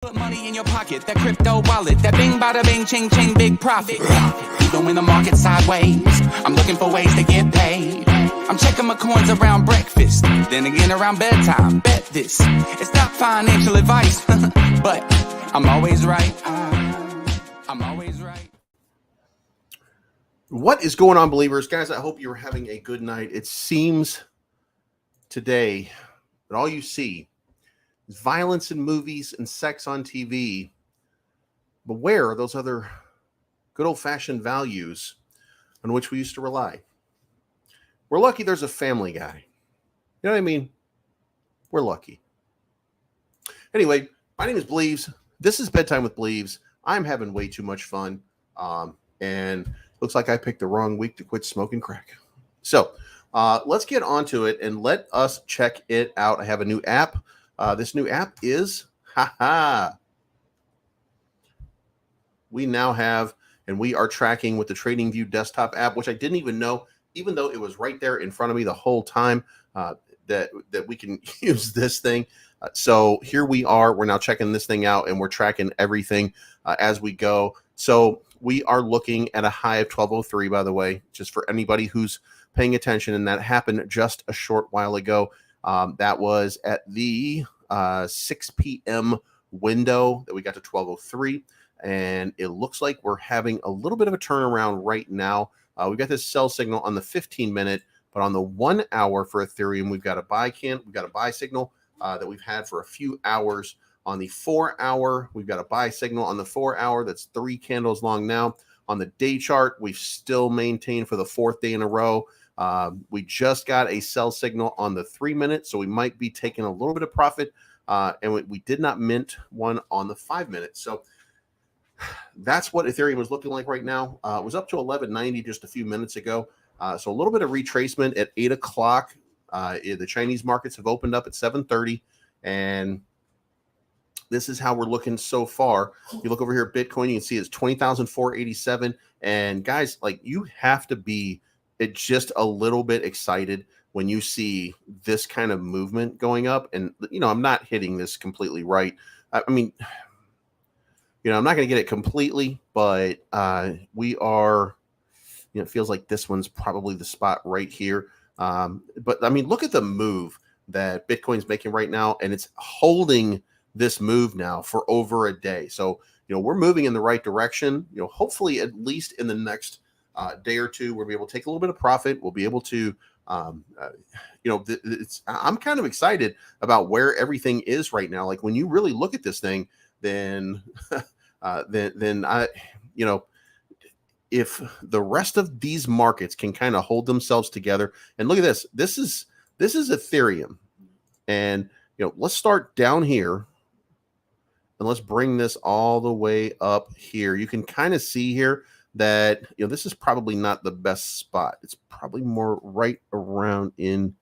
Put money in your pocket, that crypto wallet, that bing bada bing ching ching big profit. Even when the market's sideways, I'm looking for ways to get paid. I'm checking my coins around breakfast, then again around bedtime. Bet this, it's not financial advice, but I'm always right. I'm always right. What is going on, believers? Guys, I hope you're having a good night. It seems today that all you see is violence in movies and sex on TV. But where are those other good old-fashioned values on which we used to rely? We're lucky there's a Family Guy. You know what I mean? We're lucky. Anyway, my name is Bleaves. This is Bedtime with Bleaves. I'm having way too much fun. And looks like I picked the wrong week to quit smoking crack. So let's get on to it and let us check it out. I have a new app. This new app is, we now have, and we are tracking with the TradingView desktop app, which I didn't even know, even though it was right there in front of me the whole time, that we can use this thing. So here we are. We're now checking this thing out, and we're tracking everything as we go. So we are looking at a high of 1203, by the way, just for anybody who's paying attention, and that happened just a short while ago. That was at the 6 p.m. window that we got to 1203, and it looks like we're having a little bit of a turnaround right now. We've got this sell signal on the 15-minute, but on the 1 hour for Ethereum, we've got a buy signal that we've had for a few hours. On the 4 hour, we've got a buy signal on the 4 hour that's 3 candles long now. On the day chart, we've still maintained for the 4th day in a row. We just got a sell signal on the 3 minute, so we might be taking a little bit of profit. And we did not mint one on the 5 minute. So that's what Ethereum is looking like right now. It was up to 1190 just a few minutes ago. So a little bit of retracement at 8 o'clock. The Chinese markets have opened up at 7:30, and this is how we're looking so far. You look over here at Bitcoin, you can see it's 20,487. And guys, like, you have to be just a little bit excited when you see this kind of movement going up. And, I'm not hitting this completely right. I mean, I'm not going to get it completely, but we are, it feels like this one's probably the spot right here. But I mean, look at the move that Bitcoin's making right now, and it's holding this move now for over a day. So, we're moving in the right direction. Hopefully at least in the next day or two, we'll be able to take a little bit of profit. We'll be able to, I'm kind of excited about where everything is right now. Like, when you really look at this thing, then I, if the rest of these markets can kind of hold themselves together, and look at this, this is Ethereum, and let's start down here, and let's bring this all the way up here. You can kind of see here that this is probably not the best spot. It's probably more right around in.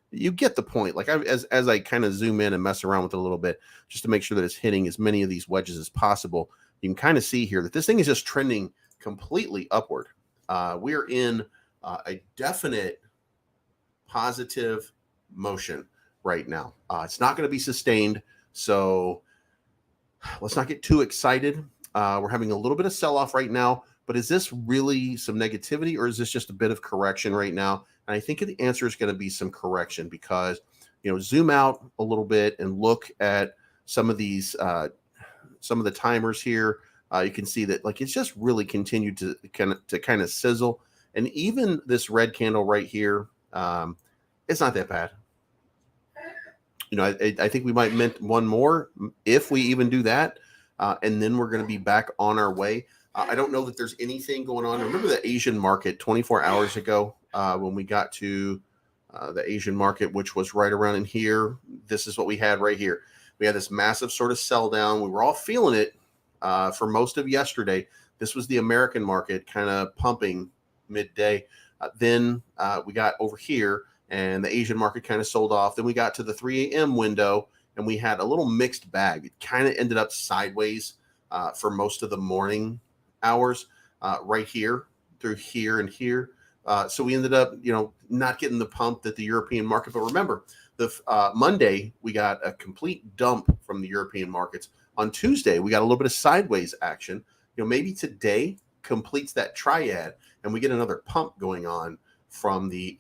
You get the point. Like, as I kind of zoom in and mess around with it a little bit, just to make sure that it's hitting as many of these wedges as possible, you can kind of see here that this thing is just trending completely upward. We are in a definite positive motion right now. It's not going to be sustained, so let's not get too excited. We're having a little bit of sell-off right now, but is this really some negativity, or is this just a bit of correction right now? And I think the answer is going to be some correction, because, zoom out a little bit and look at some of these, some of the timers here. You can see that, like, it's just really continued to kind of sizzle. And even this red candle right here, it's not that bad. I think we might mint one more if we even do that. And then we're going to be back on our way. I don't know that there's anything going on. Remember the Asian market 24 hours ago when we got to the Asian market, which was right around in here. This is what we had right here. We had this massive sort of sell down. We were all feeling it for most of yesterday. This was the American market kind of pumping midday. Then we got over here, and the Asian market kind of sold off. Then we got to the 3 a.m. window, and we had a little mixed bag. It kind of ended up sideways for most of the morning hours, right here, through here and here. So we ended up, not getting the pump that the European market. But remember, the Monday, we got a complete dump from the European markets. on Tuesday, we got a little bit of sideways action. Maybe today completes that triad and we get another pump going on from the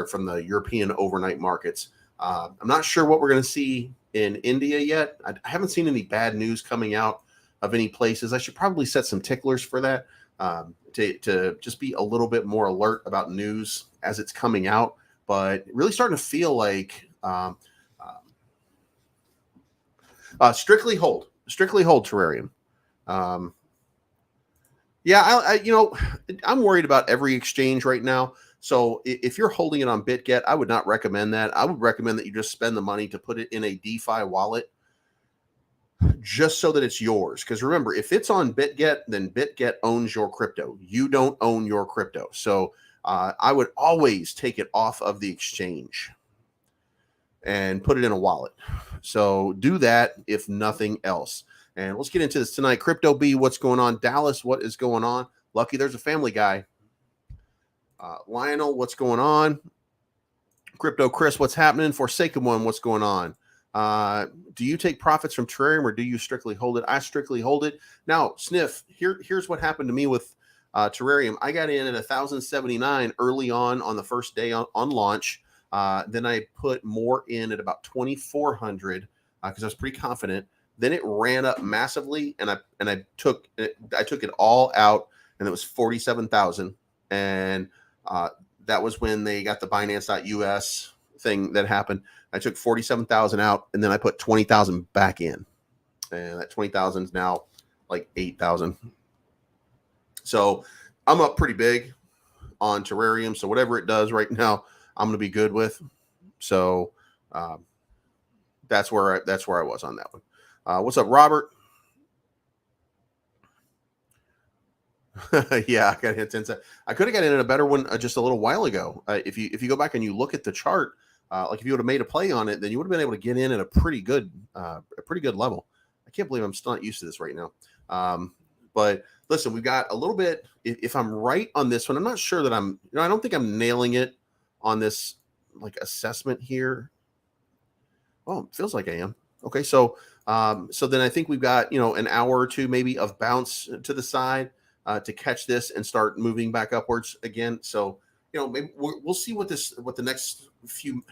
from the European overnight markets. I'm not sure what we're going to see in India yet. I haven't seen any bad news coming out of any places. I should probably set some ticklers for that, to just be a little bit more alert about news as it's coming out. But really starting to feel like strictly hold Terrarium. I'm worried about every exchange right now. So if you're holding it on BitGet, I would not recommend that. I would recommend that you just spend the money to put it in a DeFi wallet just so that it's yours. Because remember, if it's on BitGet, then BitGet owns your crypto. You don't own your crypto. So I would always take it off of the exchange and put it in a wallet. So do that if nothing else. And let's get into this tonight. Crypto B, what's going on? Dallas, what is going on? Lucky, there's a Family Guy. Lionel, what's going on? Crypto Chris, what's happening? Forsaken One, what's going on? Do you take profits from Terrarium or do you strictly hold it? I strictly hold it. Now, Sniff, here's what happened to me with Terrarium. I got in at 1,079 early on the first day on launch. Then I put more in at about 2,400 because I was pretty confident. Then it ran up massively, and I took it all out, and it was 47,000. And that was when they got the Binance.us thing that happened. I took 47,000 out, and then I put 20,000 back in, and that 20,000 is now like 8,000. So I'm up pretty big on Terrarium. So whatever it does right now, I'm going to be good with. So that's where I was on that one. What's up, Robert? Yeah, I got hit 10 cents. I could have got in a better one just a little while ago. If you go back and you look at the chart, like if you would have made a play on it, then you would have been able to get in at a pretty good level. I can't believe I'm still not used to this right now. But listen, we've got a little bit. If I'm right on this one, I'm not sure that I don't think I'm nailing it on this like assessment here. Oh, it feels like I am. Okay, so then I think we've got an hour or two maybe of bounce to the side to catch this and start moving back upwards again. So maybe we'll see what the next few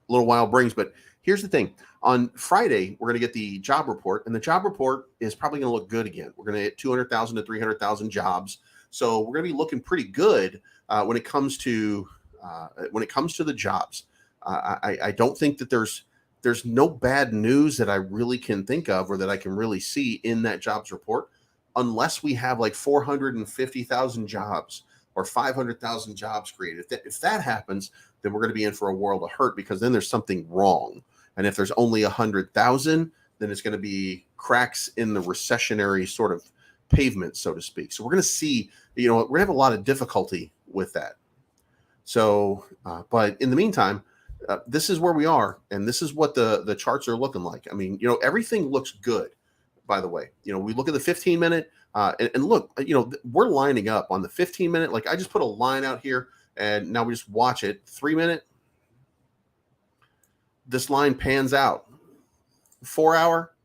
little while brings. But here's the thing: on Friday we're going to get the job report, and the job report is probably going to look good again. We're going to get 200,000 to 300,000 jobs, so we're going to be looking pretty good when it comes to the jobs. I don't think that there's no bad news that I really can think of or that I can really see in that jobs report, unless we have like 450,000 jobs or 500,000 jobs created. If that happens, then we're going to be in for a world of hurt, because then there's something wrong. And if there's only 100,000, then it's going to be cracks in the recessionary sort of pavement, so to speak. So we're going to see, we're going to have a lot of difficulty with that. So, but in the meantime, this is where we are, and this is what the charts are looking like. I mean, everything looks good, by the way. We look at the 15-minute, and look, we're lining up on the 15-minute. Like, I just put a line out here, and now we just watch it. 3-minute, this line pans out. 4 hour,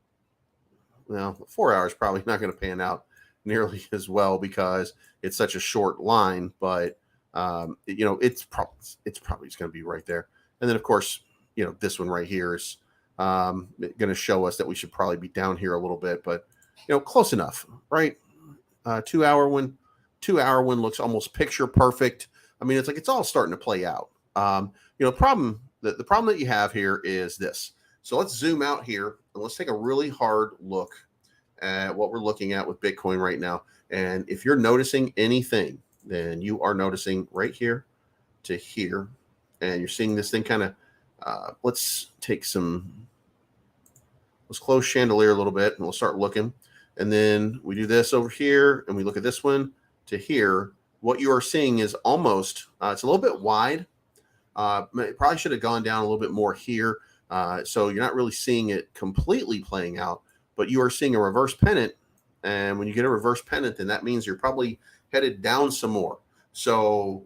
well, 4 hours probably not going to pan out nearly as well because it's such a short line, but it's probably just going to be right there. And then, of course, this one right here is going to show us that we should probably be down here a little bit, but close enough, right? 2 hour one looks almost picture perfect. I mean, it's like it's all starting to play out. The problem that you have here is this. So let's zoom out here and let's take a really hard look at what we're looking at with Bitcoin right now. And if you're noticing anything, then you are noticing right here to here. And you're seeing this thing kind of, let's close chandelier a little bit and we'll start looking. And then we do this over here and we look at this one to here. What you are seeing is almost, it's a little bit wide. It probably should have gone down a little bit more here. So you're not really seeing it completely playing out, but you are seeing a reverse pennant. And when you get a reverse pennant, then that means you're probably headed down some more. So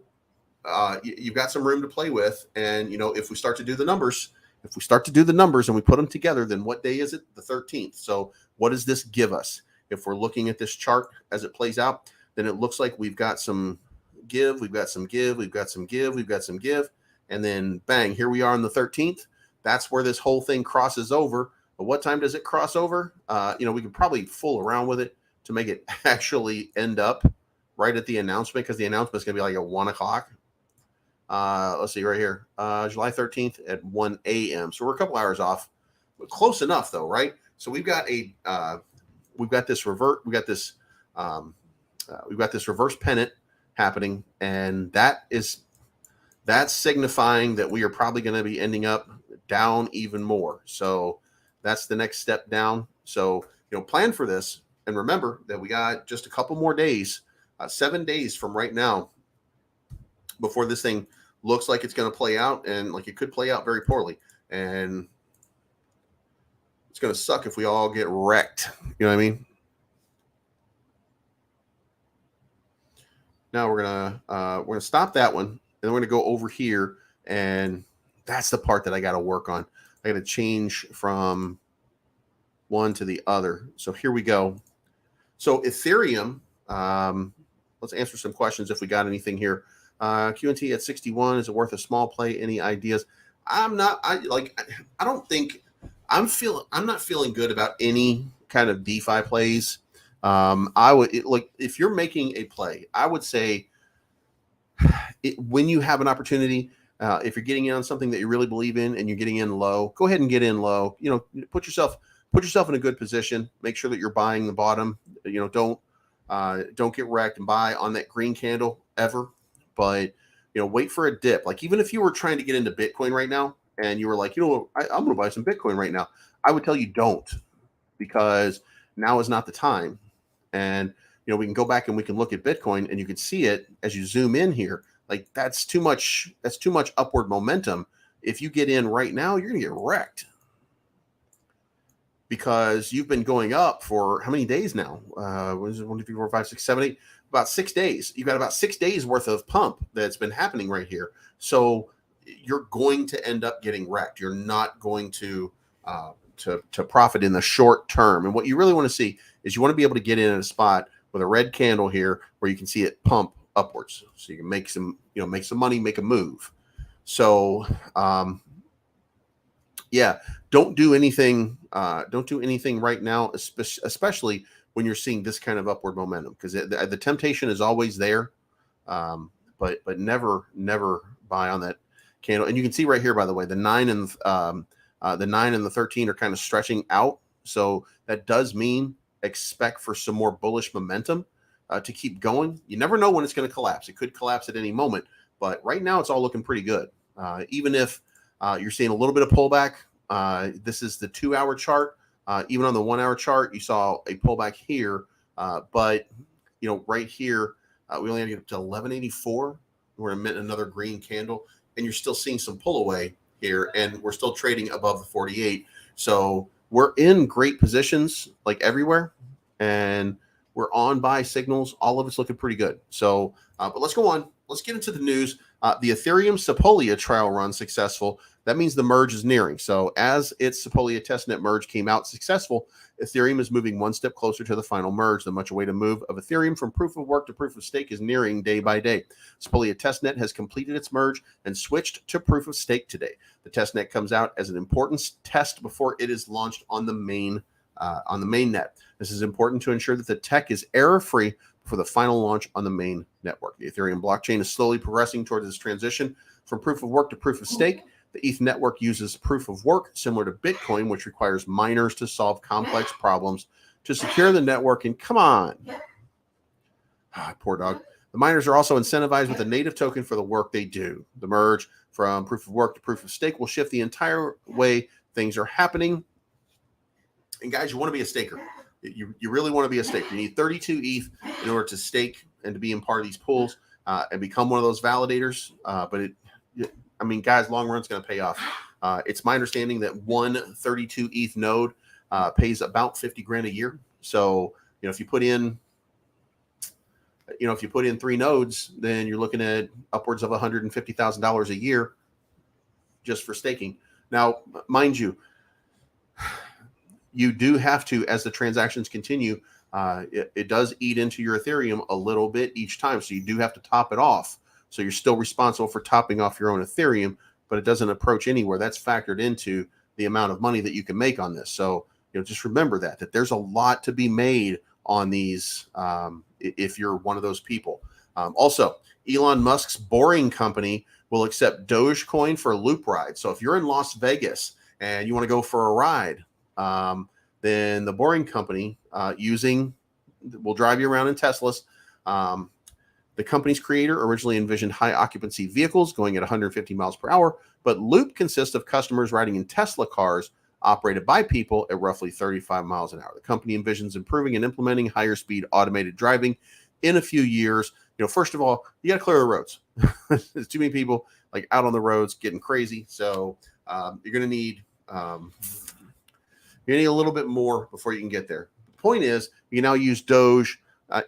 you've got some room to play with. And, if we start to do the numbers and we put them together, then what day is it? The 13th. So What does this give us? If we're looking at this chart as it plays out, then it looks like we've got some give, we've got some give, we've got some give, we've got some give, and then bang, here we are on the 13th. That's where this whole thing crosses over. But what time does it cross over? We could probably fool around with it to make it actually end up right at the announcement, because the announcement is going to be like at 1 o'clock. Let's see right here, July 13th at 1 a.m. So we're a couple hours off, but close enough though, right? So we've got this reverse pennant happening, and that's signifying that we are probably going to be ending up down even more. So that's the next step down. So, plan for this. And remember that we got just a couple more days, 7 days from right now, before this thing looks like it's going to play out, and like it could play out very poorly. And it's going to suck if we all get wrecked. You know what I mean? Now we're gonna stop that one, and then we're gonna go over here, and that's the part that I got to work on. I got to change from one to the other. So here we go. So Ethereum, let's answer some questions if we got anything here. QNT at 61, is it worth a small play? Any ideas? I'm not feeling good about any kind of DeFi plays. If you're making a play, I would say when you have an opportunity, if you're getting in on something that you really believe in and you're getting in low, go ahead and get in low. Put yourself in a good position. Make sure that you're buying the bottom. Don't get wrecked and buy on that green candle ever. But wait for a dip. Like, even if you were trying to get into Bitcoin right now and you were like, I'm going to buy some Bitcoin right now, I would tell you don't, because now is not the time. And we can go back and we can look at Bitcoin, and you can see it as you zoom in here. Like, that's too much upward momentum. If you get in right now, you're going to get wrecked, because you've been going up for how many days now? 1, 2, 3, 4, 5, 6, 7, 8, about 6 days. You've got about 6 days worth of pump that's been happening right here. So you're going to end up getting wrecked. You're not going to profit in the short term. And what you really want to see is you want to be able to get in at a spot with a red candle here where you can see it pump upwards, so you can make some money, make a move. So don't do anything right now, especially when you're seeing this kind of upward momentum, because the temptation is always there. But never buy on that candle. And you can see right here, by the way, the 9 and the 13 are kind of stretching out. So that does mean expect for some more bullish momentum to keep going. You never know when it's going to collapse. It could collapse at any moment, but right now it's all looking pretty good. Even if you're seeing a little bit of pullback, this is the 2-hour chart. Even on the 1-hour chart, you saw a pullback here, but right here, we only had to get up to 1184. We're going to mint another green candle, and you're still seeing some pull away here, and we're still trading above the 48. So we're in great positions, like everywhere, and we're on buy signals. All of it's looking pretty good. So, but let's go on. Let's get into the news. The Ethereum Sepolia trial run successful. That means the merge is nearing. So as its Sepolia testnet merge came out successful, Ethereum is moving one step closer to the final merge. The much awaited move of Ethereum from proof of work to proof of stake is nearing day by day. Sepolia testnet has completed its merge and switched to proof of stake today. The testnet comes out as an important test before it is launched on the main net. This is important to ensure that the tech is error-free for the final launch on the main network. The Ethereum blockchain is slowly progressing towards this transition from proof of work to proof of stake. The ETH network uses proof of work similar to Bitcoin, which requires miners to solve complex problems to secure the network. And come on, poor dog. The miners are also incentivized with a native token for the work they do. The merge from proof of work to proof of stake will shift the entire way things are happening. And guys, you want to be a staker. You really want to be a staker. You need 32 ETH in order to stake and to be in part of these pools and become one of those validators. Guys, long run's going to pay off. It's my understanding that one 32 ETH node pays about 50 grand a year. So, if you put in 3 nodes, then you're looking at upwards of $150,000 a year just for staking. Now, mind you, you do have to, as the transactions continue, it does eat into your Ethereum a little bit each time. So you do have to top it off. So you're still responsible for topping off your own Ethereum, but it doesn't approach anywhere. That's factored into the amount of money that you can make on this. So, just remember that there's a lot to be made on these if you're one of those people. Also, Elon Musk's Boring Company will accept Dogecoin for loop rides. So if you're in Las Vegas and you want to go for a ride, then the Boring Company will drive you around in Teslas. The company's creator originally envisioned high occupancy vehicles going at 150 miles per hour, but Loop consists of customers riding in Tesla cars operated by people at roughly 35 miles an hour. The company envisions improving and implementing higher speed automated driving in a few years. First of all, you got to clear the roads. There's too many people like out on the roads getting crazy. So you're going to need a little bit more before you can get there. The point is, you can now use Doge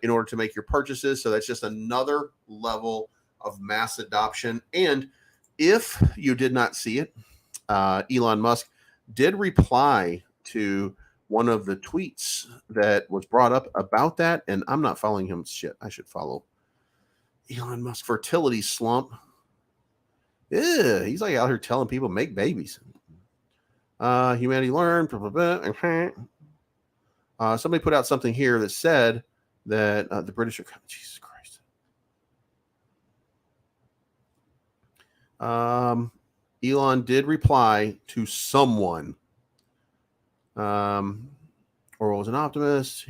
in order to make your purchases. So that's just another level of mass adoption. And if you did not see it, Elon Musk did reply to one of the tweets that was brought up about that. And I'm not following him. Shit, I should follow Elon Musk. Fertility slump. Yeah, he's like out here telling people make babies. Humanity learned. Somebody put out something here that said that the British are coming. Jesus Christ. Elon did reply to someone. Or was an optimist.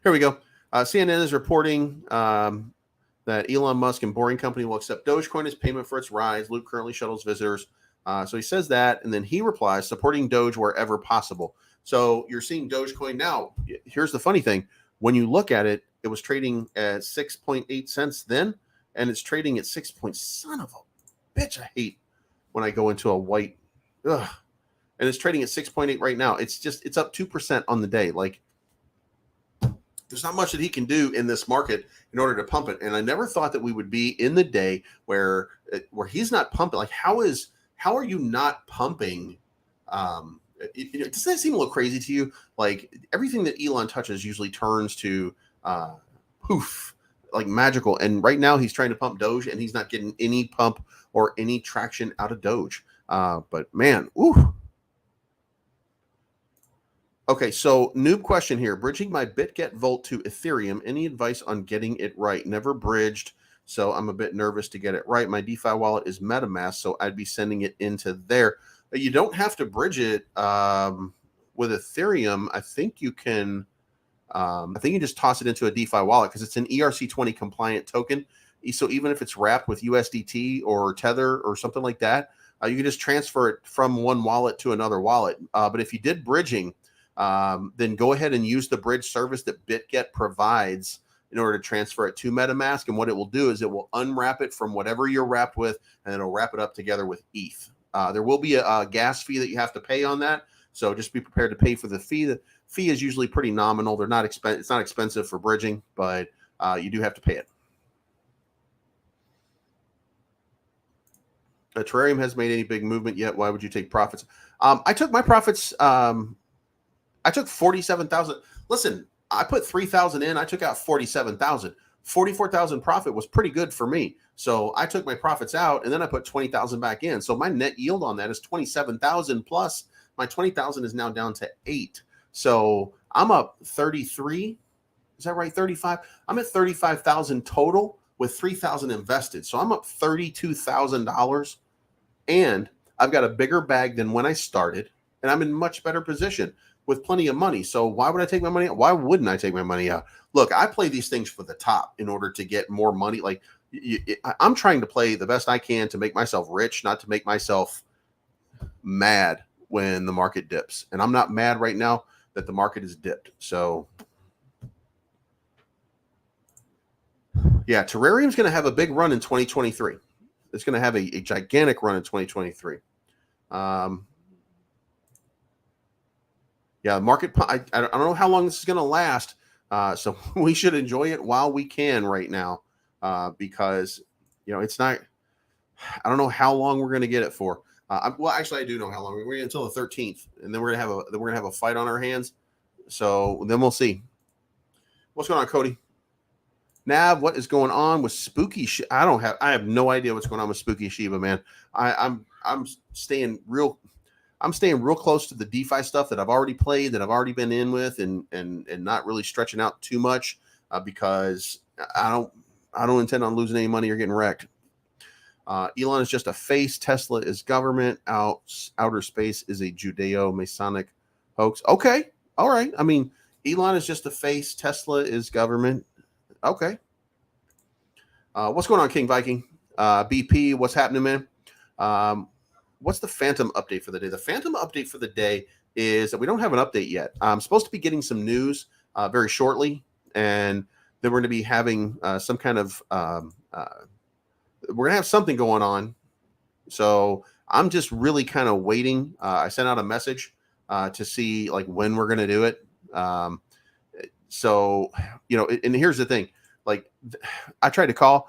Here we go. CNN is reporting that Elon Musk and Boring Company will accept Dogecoin as payment for its rides. Loop currently shuttles visitors. So he says that, and then he replies, supporting Doge wherever possible. So you're seeing Dogecoin now. Here's the funny thing. When you look at it, it was trading at 6.8 cents then, and it's trading at 6 point. Son of a bitch, I hate when I go into a white. Ugh. And it's trading at 6.8 right now. It's up 2% on the day. Like, there's not much that he can do in this market in order to pump it. And I never thought that we would be in the day where he's not pumping. Like, how are you not pumping? Doesn't that seem a little crazy to you? Like, everything that Elon touches usually turns to poof, like magical. And right now he's trying to pump Doge, and he's not getting any pump or any traction out of Doge. But man, ooh. Okay, so noob question here. Bridging my BitGet Vault to Ethereum. Any advice on getting it right? Never bridged, so I'm a bit nervous to get it right. My DeFi wallet is MetaMask, so I'd be sending it into there. You don't have to bridge it with Ethereum. I think you can. I think you just toss it into a DeFi wallet because it's an ERC20 compliant token. So even if it's wrapped with USDT or Tether or something like that, you can just transfer it from one wallet to another wallet. But if you did bridging, then go ahead and use the bridge service that BitGet provides in order to transfer it to MetaMask. And what it will do is it will unwrap it from whatever you're wrapped with, and it'll wrap it up together with ETH. There will be a gas fee that you have to pay on that. So just be prepared to pay for the fee. The fee is usually pretty nominal. It's not expensive for bridging, but you do have to pay it. Terrarium hasn't made any big movement yet. Why would you take profits? I took my profits. I took 47,000. Listen, I put 3,000 in. I took out 47,000. 44,000 profit was pretty good for me. So I took my profits out, and then I put 20,000 back in. So my net yield on that is 27,000 plus. My 20,000 is now down to 8. So I'm up 33. Is that right? 35. I'm at 35,000 total with 3,000 invested. So I'm up $32,000, and I've got a bigger bag than when I started, and I'm in much better position with plenty of money. So why would I take my money out? Why wouldn't I take my money out? Look, I play these things for the top in order to get more money. Like, I'm trying to play the best I can to make myself rich, not to make myself mad when the market dips. And I'm not mad right now that the market is dipped. So yeah, Terrarium's going to have a big run in 2023. It's going to have a gigantic run in 2023. Yeah, market. I don't know how long this is going to last. So we should enjoy it while we can right now, because it's not. I don't know how long we're going to get it for. Well, actually, I do know how long. We're going to get until the 13th, and then we're going to have a fight on our hands. So then we'll see. What's going on, Cody? Nav, what is going on with Spooky? I have no idea what's going on with Spooky Shiba, man. I'm staying real close to the DeFi stuff that I've already played, that I've already been in with, and not really stretching out too much because I don't intend on losing any money or getting wrecked. Elon is just a face. Tesla is government. Outer space is a Judeo-Masonic hoax. Okay, all right. I mean, Elon is just a face. Tesla is government. Okay. What's going on, King Viking? BP, what's happening, man? What's the Phantom update for the day? The Phantom update for the day is that we don't have an update yet. I'm supposed to be getting some news very shortly, and then we're going to be having some kind of we're going to have something going on. So I'm just really kind of waiting. I sent out a message to see like when we're going to do it. So, and here's the thing, like I tried to call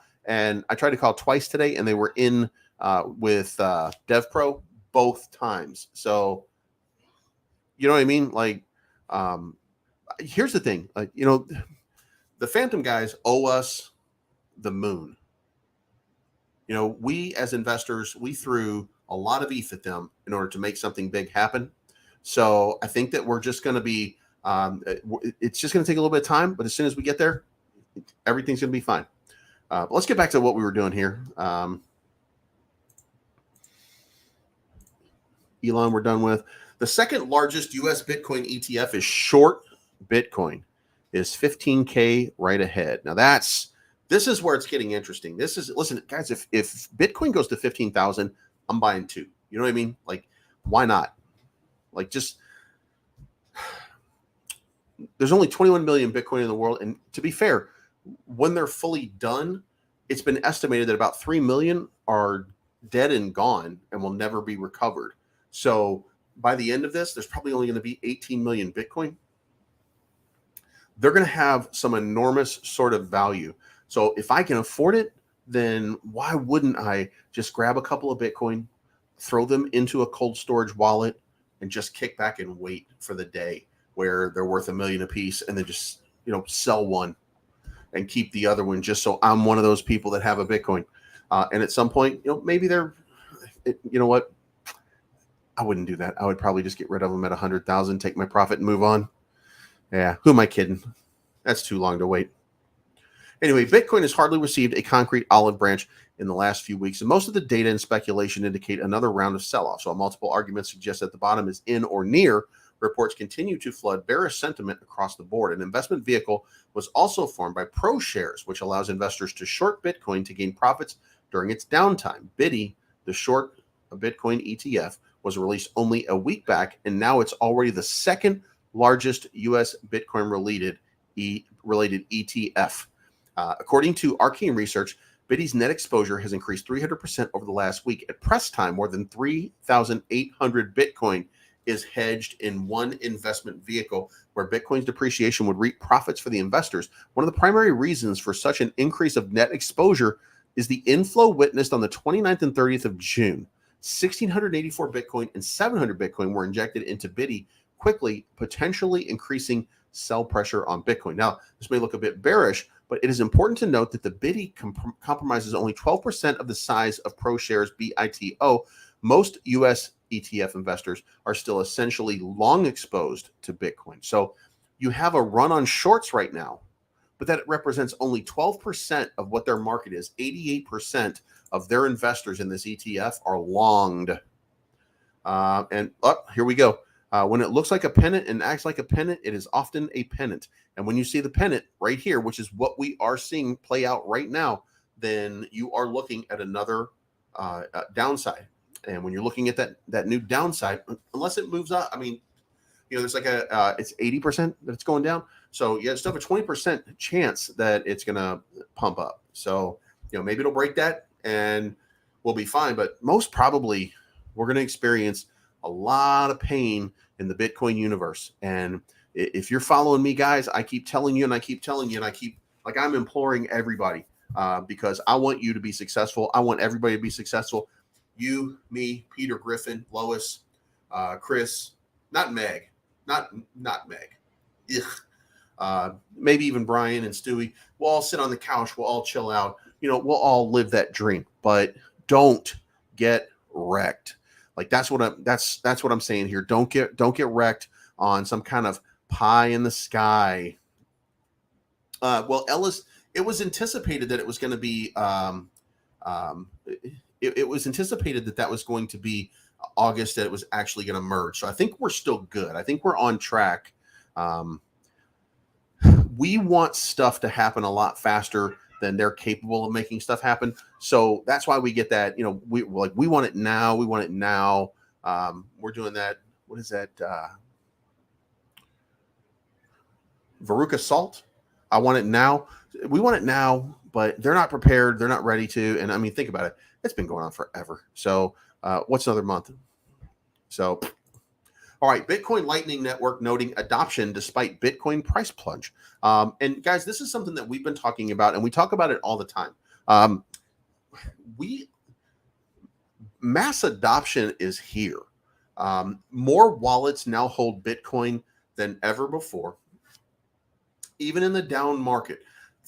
twice today, and they were in with DevPro both times. So, you know what I mean? Like, here's the thing, like, the Phantom guys owe us the moon. We as investors, we threw a lot of ETH at them in order to make something big happen. So I think that we're just going to be, it's just going to take a little bit of time, but as soon as we get there, everything's going to be fine. But let's get back to what we were doing here. Elon, we're done with. The second largest U.S. Bitcoin ETF is short Bitcoin, is 15K right ahead. Now this is where it's getting interesting. Listen, guys, if Bitcoin goes to 15,000, I'm buying two. You know what I mean? Like, why not? Like, just, there's only 21 million Bitcoin in the world. And to be fair, when they're fully done, it's been estimated that about 3 million are dead and gone and will never be recovered. So by the end of this, there's probably only going to be 18 million Bitcoin. They're going to have some enormous sort of value. So if I can afford it, then why wouldn't I just grab a couple of Bitcoin, throw them into a cold storage wallet, and just kick back and wait for the day where they're worth $1 million a piece, and then just, sell one and keep the other one, just so I'm one of those people that have a Bitcoin. And at some point, maybe you know what? I wouldn't do that. I would probably just get rid of them at 100,000, take my profit and move on. Yeah. Who am I kidding? That's too long to wait. Anyway, Bitcoin has hardly received a concrete olive branch in the last few weeks, and most of the data and speculation indicate another round of sell-off. So multiple arguments suggest that the bottom is in or near. Reports continue to flood bearish sentiment across the board. An investment vehicle was also formed by ProShares, which allows investors to short Bitcoin to gain profits during its downtime. Biddy, the short Bitcoin ETF, was released only a week back, and now it's already the second largest U.S. Bitcoin related ETF. According to Arcane Research, Biddy's net exposure has increased 300% over the last week. At press time, more than 3,800 Bitcoin is hedged in one investment vehicle, where Bitcoin's depreciation would reap profits for the investors. One of the primary reasons for such an increase of net exposure is the inflow witnessed on the 29th and 30th of June. 1,684 Bitcoin and 700 Bitcoin were injected into Biddy quickly, potentially increasing sell pressure on Bitcoin. Now, this may look a bit bearish, but it is important to note that the Biddy compromises only 12% of the size of ProShares BITO. Most U.S. ETF investors are still essentially long exposed to Bitcoin. So you have a run on shorts right now, but that represents only 12% of what their market is. 88% of their investors in this ETF are longed. Here we go. When it looks like a pennant and acts like a pennant, it is often a pennant. And when you see the pennant right here, which is what we are seeing play out right now, then you are looking at another downside. And when you're looking at that new downside, unless it moves up, I mean, there's like it's 80% that it's going down. So you still have a 20% chance that it's going to pump up. So, maybe it'll break that and we'll be fine. But most probably we're going to experience a lot of pain in the Bitcoin universe. And if you're following me, guys, I keep telling you, and I keep telling you, and I keep, like, I'm imploring everybody. because I want you to be successful. I want everybody to be successful. You, me, Peter Griffin, Lois, Chris, not Meg, not Meg. Maybe even Brian and Stewie. We'll all sit on the couch. We'll all chill out. We'll all live that dream. But don't get wrecked. Like that's what I'm saying here. Don't get wrecked on some kind of pie in the sky. Well, Ellis, it was anticipated that it was going to be. It was anticipated that was going to be August, that it was actually going to merge. So I think we're still good. I think we're on track. We want stuff to happen a lot faster than they're capable of making stuff happen. So that's why we get that, we want it now. We want it now. We're doing that. What is that? Veruca Salt. I want it now. We want it now, but they're not prepared. They're not ready to. And I mean, think about it. It's been going on forever. So what's another month? So, all right. Bitcoin Lightning Network noting adoption despite Bitcoin price plunge. And guys, this is something that we've been talking about, and we talk about it all the time. Mass adoption is here. More wallets now hold Bitcoin than ever before, even in the down market.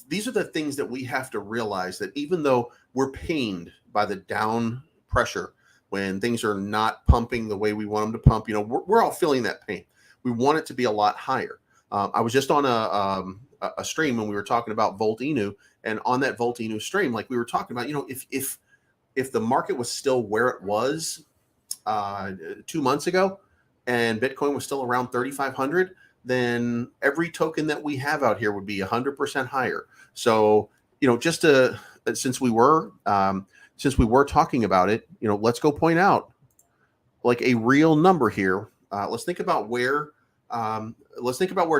These are the things that we have to realize, that even though we're pained by the down pressure when things are not pumping the way we want them to pump, we're all feeling that pain. We want it to be a lot higher. I was just on a stream when we were talking about Volt Inu, and on that Volt Inu stream, like we were talking about, if the market was still where it was 2 months ago and Bitcoin was still around 3,500, then every token that we have out here would be 100% higher. So, just since we were talking about it, let's go point out like a real number here. Let's think about where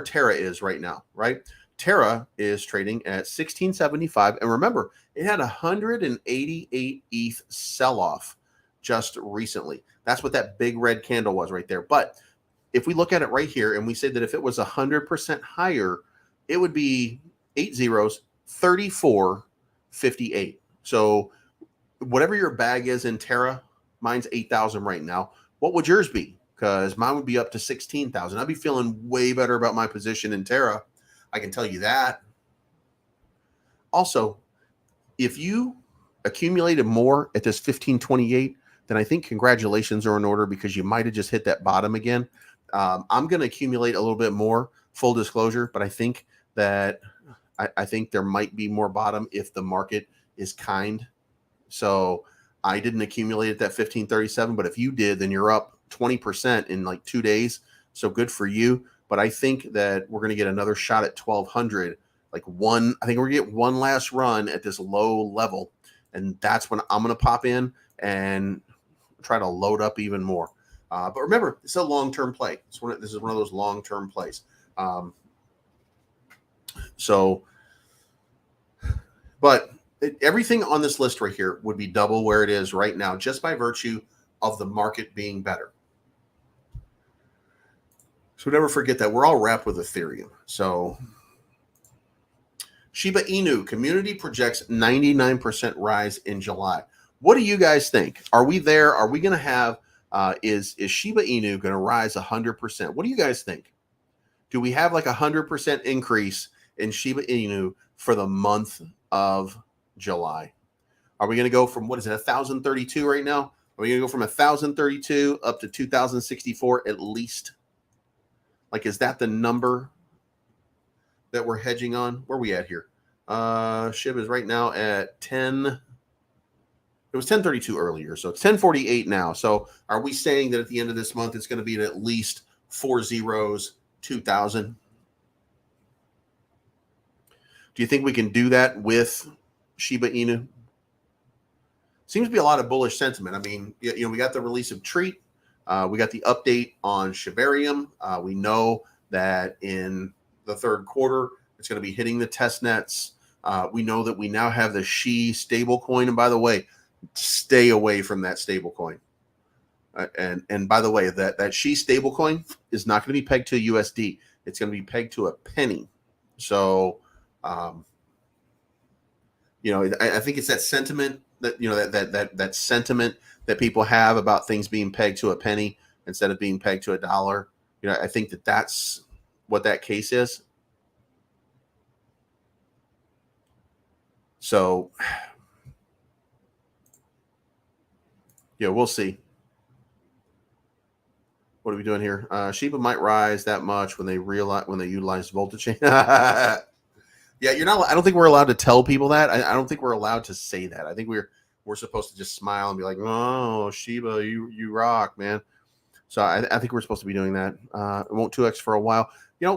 Terra is right now, right? Terra is trading at 1675. And remember, it had 188 ETH sell-off just recently. That's what that big red candle was right there. But if we look at it right here and we say that if it was 100% higher, it would be 8 zeros, 34.58. So whatever your bag is in Terra, mine's 8,000 right now. What would yours be? Because mine would be up to 16,000. I'd be feeling way better about my position in Terra. I can tell you that. Also, if you accumulated more at this 1528, then I think congratulations are in order, because you might have just hit that bottom again. I'm going to accumulate a little bit more, full disclosure, but I think that I think there might be more bottom if the market is kind. So I didn't accumulate at that 1537, but if you did, then you're up 20% in like 2 days. So good for you. But I think that we're going to get another shot at 1200. I think we're going to get one last run at this low level. And that's when I'm going to pop in and try to load up even more. But remember, it's a long-term play. This is one of those long-term plays. But everything on this list right here would be double where it is right now, just by virtue of the market being better. So never forget that we're all wrapped with Ethereum. So Shiba Inu community projects 99% rise in July. What do you guys think? Are we there? Are we going to have, is Shiba Inu going to rise 100%? What do you guys think? Do we have like 100% increase in Shiba Inu for the month of July? Are we going to go from, 1,032 right now? Are we going to go from 1,032 up to 2,064 at least? Like, is that the number that we're hedging on? Where are we at here? Shiba is right now at 10. It was 1032 earlier, so it's 1048 now. So are we saying that at the end of this month, it's going to be at least 4 zeros, 2,000? Do you think we can do that with Shiba Inu? Seems to be a lot of bullish sentiment. I mean, we got the release of Treat. We got the update on Shibarium. We know that in the third quarter, it's going to be hitting the test nets. We know that we now have the SHI stablecoin. And by the way, stay away from that stablecoin. And by the way, that SHI stablecoin is not going to be pegged to USD. It's going to be pegged to a penny. So I think it's that sentiment that that sentiment that people have about things being pegged to a penny instead of being pegged to $1. I think that's what that case is. So, we'll see. What are we doing here? Shiba might rise that much when they utilize voltage. Yeah, you're not. I don't think we're allowed to tell people that. I don't think we're allowed to say that. I think we're supposed to just smile and be like, "Oh, Shiba, you rock, man." So I think we're supposed to be doing that. It won't 2x for a while.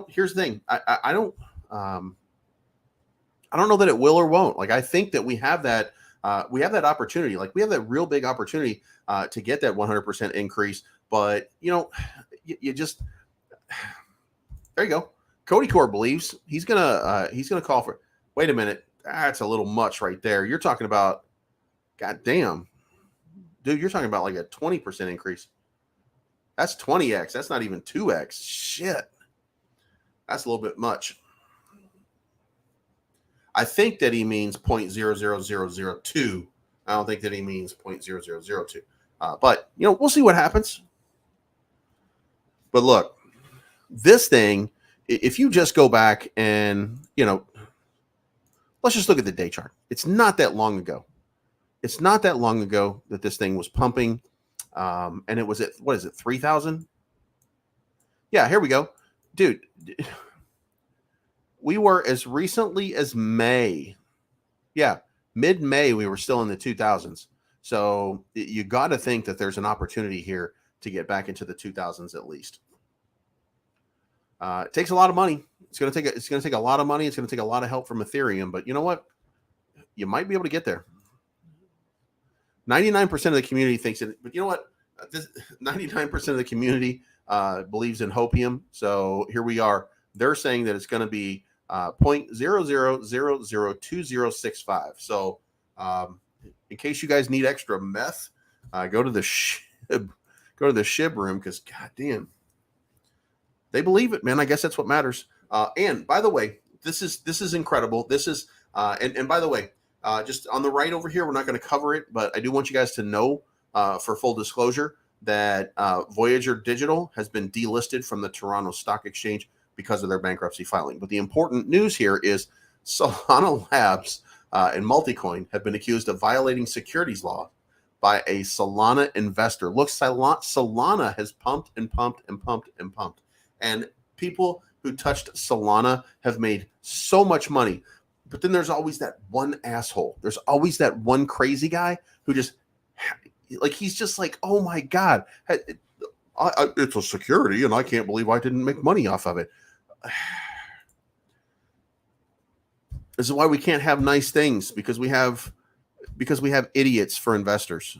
Here's the thing. I don't know that it will or won't. Like, I think that we have that opportunity. Like, we have that real big opportunity to get that 100% increase. But you just there you go. Cody Core believes he's gonna call for. Wait a minute, that's a little much right there. You're talking about, goddamn, dude. You're talking about like a 20% increase. That's 20x. That's not even 2x. Shit, that's a little bit much. I think that he means 0.00002. I don't think that he means 0.0002. But we'll see what happens. But look, this thing, if you just go back and, let's just look at the day chart. It's not that long ago. It's not that long ago that this thing was pumping. And it was at, 3,000? Yeah, here we go. Dude, we were as recently as May. Yeah, mid-May, we were still in the 2000s. So you got to think that there's an opportunity here to get back into the 2000s at least. It takes a lot of money. It's going to take a lot of money. It's going to take a lot of help from Ethereum. But you know what? You might be able to get there. 99% of the community thinks it. But you know what? 99% of the community believes in hopium. So here we are. They're saying that it's going to be 0.00002065. So in case you guys need extra meth, go to the SHIB room, because goddamn, they believe it, man. I guess that's what matters. And by the way, this is incredible. This is and by the way, just on the right over here, we're not going to cover it, but I do want you guys to know, for full disclosure, that Voyager Digital has been delisted from the Toronto Stock Exchange because of their bankruptcy filing. But the important news here is Solana Labs and Multicoin have been accused of violating securities law by a Solana investor. Look, Solana has pumped and pumped and pumped and pumped. And people who touched Solana have made so much money. But then there's always that one asshole. There's always that one crazy guy who just, like, he's just like, oh my God, it's a security and I can't believe I didn't make money off of it. This is why we can't have nice things, because we have idiots for investors.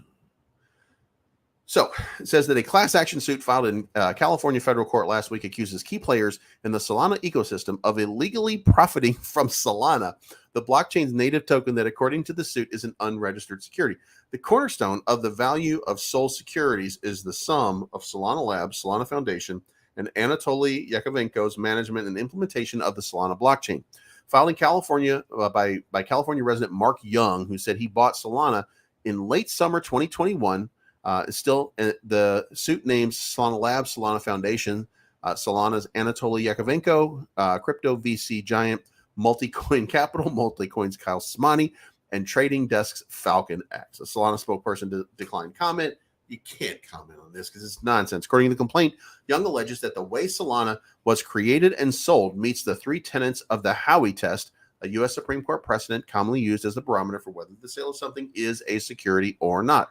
So it says that a class action suit filed in California federal court last week accuses key players in the Solana ecosystem of illegally profiting from Solana, the blockchain's native token that, according to the suit, is an unregistered security. The cornerstone of the value of Sol Securities is the sum of Solana Labs, Solana Foundation, and Anatoly Yakovenko's management and implementation of the Solana blockchain. Filed in California by California resident Mark Young, who said he bought Solana in late summer 2021. The suit names Solana Labs, Solana Foundation, Solana's Anatoly Yakovenko, crypto VC giant Multicoin Capital, Multicoin's Kyle Smani, and Trading Desk's Falcon X. A Solana spokesperson declined comment. You can't comment on this because it's nonsense. According to the complaint, Young alleges that the way Solana was created and sold meets the three tenets of the Howey test, a U.S. Supreme Court precedent commonly used as the barometer for whether the sale of something is a security or not.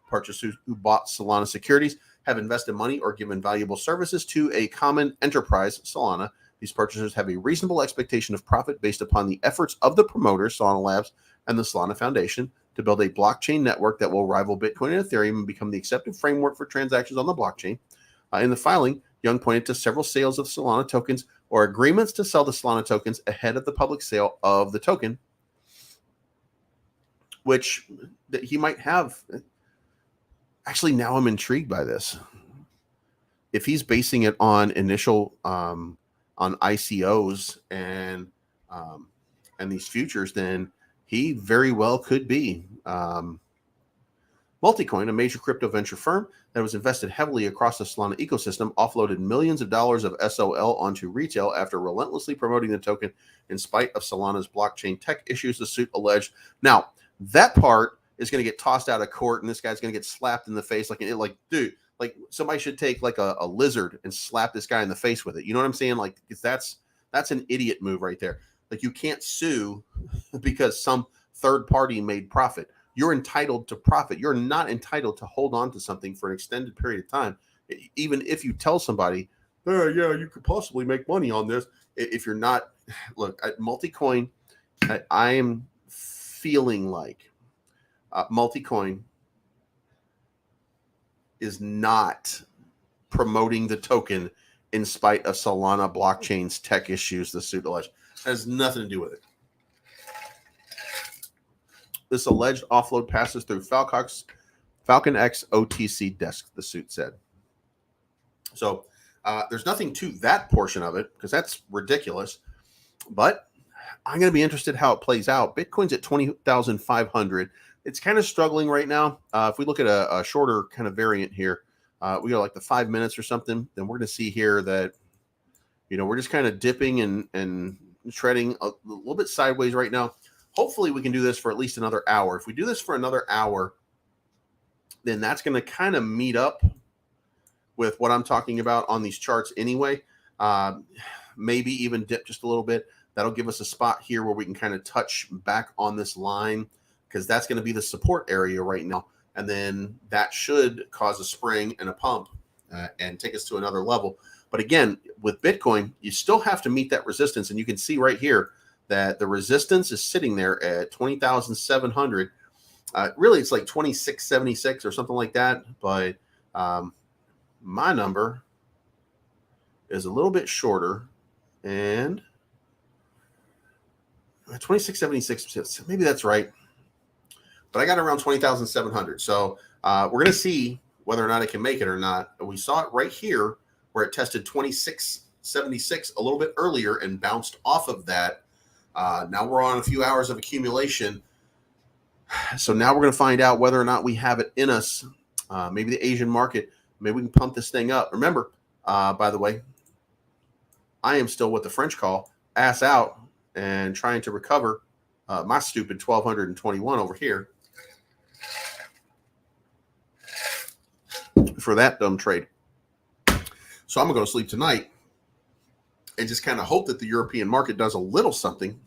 Purchasers who bought Solana securities have invested money or given valuable services to a common enterprise, Solana. These purchasers have a reasonable expectation of profit based upon the efforts of the promoters, Solana Labs, and the Solana Foundation, to build a blockchain network that will rival Bitcoin and Ethereum and become the accepted framework for transactions on the blockchain. In the filing, Young pointed to several sales of Solana tokens or agreements to sell the Solana tokens ahead of the public sale of the token, which that he might have. Actually, now I'm intrigued by this. If he's basing it on initial on ICOs and these futures, then he very well could be. Multicoin, a major crypto venture firm that was invested heavily across the Solana ecosystem, offloaded millions of dollars of SOL onto retail after relentlessly promoting the token in spite of Solana's blockchain tech issues, the suit alleged. Now, that part is going to get tossed out of court, and this guy's going to get slapped in the face. Like, dude, like somebody should take like a lizard and slap this guy in the face with it. You know what I'm saying? Like, that's an idiot move right there. Like, you can't sue because some third party made profit. You're entitled to profit. You're not entitled to hold on to something for an extended period of time. Even if you tell somebody, oh, yeah, you could possibly make money on this. If you're not, look, at Multicoin, I am feeling like Multicoin is not promoting the token in spite of Solana blockchain's tech issues, the suit alleged. It has nothing to do with it. This alleged offload passes through Falcon X OTC desk, the suit said. So there's nothing to that portion of it because that's ridiculous. But I'm going to be interested how it plays out. Bitcoin's at 20,500. It's kind of struggling right now. If we look at a shorter kind of variant here, we got like the 5 minutes or something, then we're going to see here that, you know, we're just kind of dipping and treading a little bit sideways right now. Hopefully we can do this for at least another hour. If we do this for another hour, then that's going to kind of meet up with what I'm talking about on these charts anyway. Maybe even dip just a little bit. That'll give us a spot here where we can kind of touch back on this line because that's going to be the support area right now. And then that should cause a spring and a pump and take us to another level. But again, with Bitcoin, you still have to meet that resistance. And you can see right here that the resistance is sitting there at 20,700. Really, it's like 2676 or something like that. But my number is a little bit shorter. And 2676, maybe that's right. But I got around 20,700. So we're going to see whether or not it can make it or not. We saw it right here where it tested 2676 a little bit earlier and bounced off of that. Now we're on a few hours of accumulation. So now we're going to find out whether or not we have it in us. Maybe the Asian market, maybe we can pump this thing up. Remember, by the way, I am still what the French call ass out and trying to recover my stupid 1,221 over here for that dumb trade. So I'm going to go to sleep tonight and just kind of hope that the European market does a little something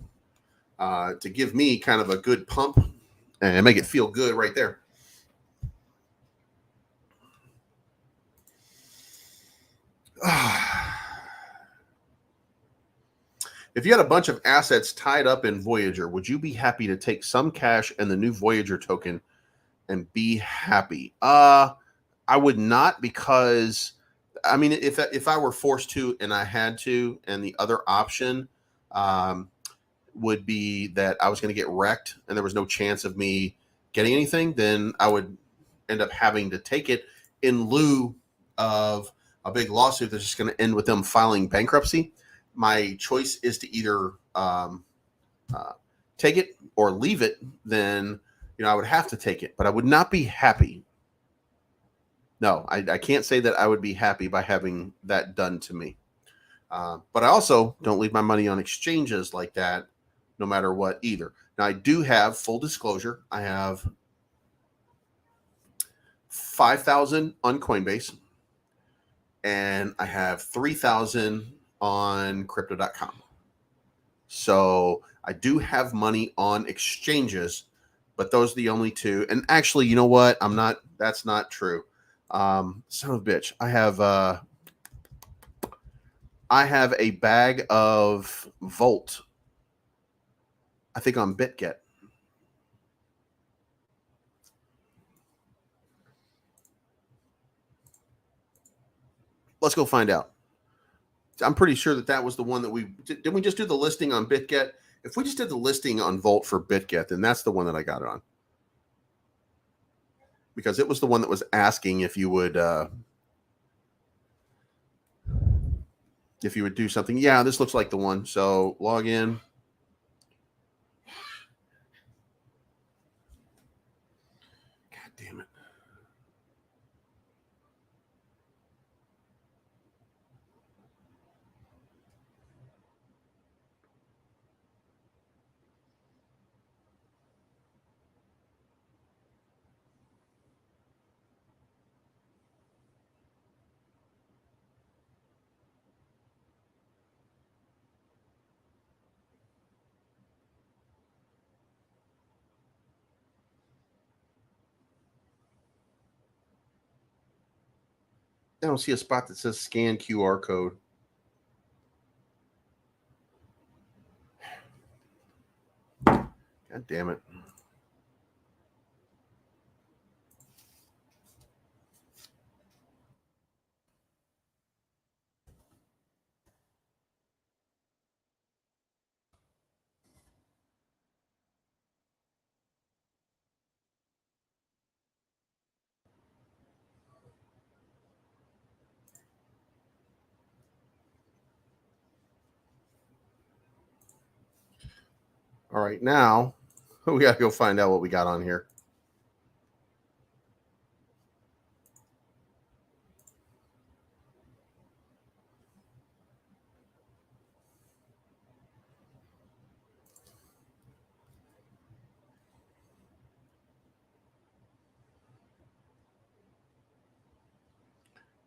to give me kind of a good pump and make it feel good right there. If you had a bunch of assets tied up in Voyager, would you be happy to take some cash and the new Voyager token and be happy? I would not, because I mean, if I were forced to and I had to, and the other option would be that I was going to get wrecked and there was no chance of me getting anything, then I would end up having to take it in lieu of a big lawsuit that's just going to end with them filing bankruptcy. My choice is to either take it or leave it. Then, you know, I would have to take it, but I would not be happy. No, I can't say that I would be happy by having that done to me. But I also don't leave my money on exchanges like that, no matter what either. Now, I do have, full disclosure, I have 5,000 on Coinbase, and I have 3,000 on crypto.com. So I do have money on exchanges, but those are the only two. And actually, you know what? That's not true. Son of a bitch. I have a bag of Volt, I think, on BitGet. Let's go find out. I'm pretty sure that was the one that didn't we just do the listing on BitGet? If we just did the listing on Volt for BitGet, then that's the one that I got it on. Because it was the one that was asking if you would do something. Yeah, this looks like the one. So log in. I don't see a spot that says scan QR code. God damn it. All right, now we got to go find out what we got on here.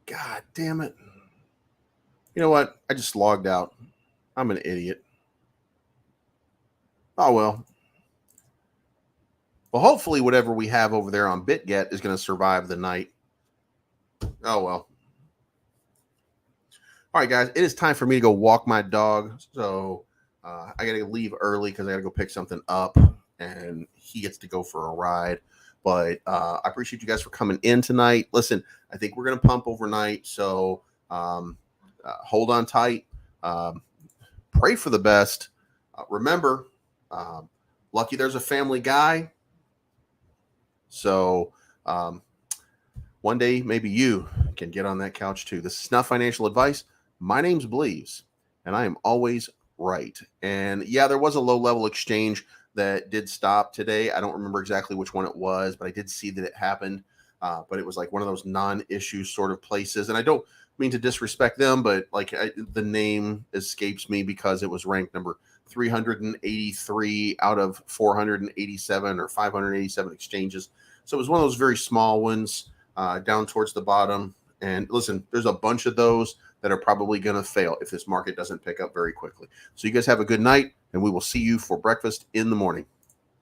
God damn it. You know what? I just logged out. I'm an idiot. Oh, well. Well, hopefully, whatever we have over there on BitGet is going to survive the night. Oh, well. All right, guys. It is time for me to go walk my dog. So I got to leave early because I got to go pick something up, and he gets to go for a ride. But I appreciate you guys for coming in tonight. Listen, I think we're going to pump overnight. So hold on tight. Pray for the best. Remember, lucky there's a family guy. So one day, maybe you can get on that couch too. This is not financial advice. My name's Bleaves, and I am always right. And yeah, there was a low-level exchange that did stop today. I don't remember exactly which one it was, but I did see that it happened. But it was like one of those non-issue sort of places. And I don't mean to disrespect them, but like the name escapes me because it was ranked number 383 out of 487 or 587 exchanges. So it was one of those very small ones down towards the bottom. And listen, there's a bunch of those that are probably going to fail if this market doesn't pick up very quickly. So you guys have a good night, and we will see you for breakfast in the morning.